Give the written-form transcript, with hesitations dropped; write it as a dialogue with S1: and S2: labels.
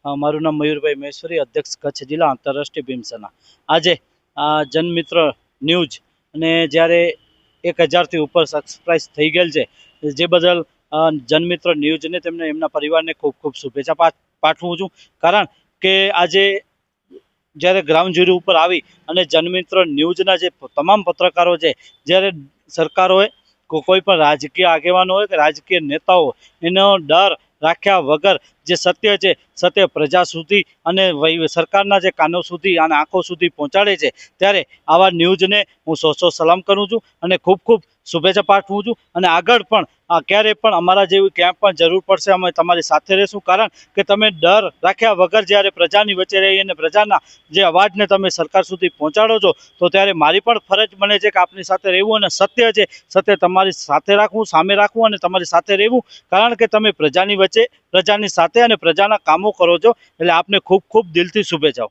S1: મારું નામ મયુરભાઈ મહેશ્વરી, અધ્યક્ષ કચ્છ જિલ્લા આંતરરાષ્ટ્રીય ભીમસેના। આજે જનમિત્ર ન્યૂઝ અને જ્યારે 1000થી ઉપર સબસ્ક્રાઇબ થઈ ગયેલ છે, જે બદલ જનમિત્ર ન્યૂઝને તેમને એમના પરિવારને ખૂબ ખૂબ શુભેચ્છા પાઠવું છું। કારણ કે આજે જ્યારે ગ્રાઉન્ડ ઝીરો ઉપર આવી અને જનમિત્ર ન્યૂઝના જે તમામ પત્રકારો છે, જ્યારે સરકારોએ કોઈ પણ રાજકીય આગેવાનો હોય કે રાજકીય નેતાઓ એનો ડર રાખ્યા વગર જે સત્ય છે, સત્ય પ્રજા સુધી અને સરકારના જે કાનો સુધી અને આંખો સુધી પહોંચાડે છે, ત્યારે આવા ન્યૂઝને હું સો સલામ કરું છું અને ખૂબ ખૂબ શુભેચ્છા પાઠવું છું। અને આગળ પણ ક્યારેય પણ અમારા જેવી ક્યાંય પણ જરૂર પડશે, અમે તમારી સાથે રહીશું। કારણ કે તમે ડર રાખ્યા વગર જ્યારે પ્રજાની વચ્ચે રહી અને પ્રજાના જે અવાજને તમે સરકાર સુધી પહોંચાડો છો, તો ત્યારે મારી પણ ફરજ બને છે કે આપની સાથે રહેવું અને સત્ય છે, સત્ય તમારી સાથે રાખવું, સામે રાખવું અને તમારી સાથે રહેવું। કારણ કે તમે પ્રજાની વચ્ચે, પ્રજાની સાથે અને પ્રજાના કામો કરો છો, એટલે આપને ખૂબ ખૂબ દિલથી શુભેચ્છાઓ।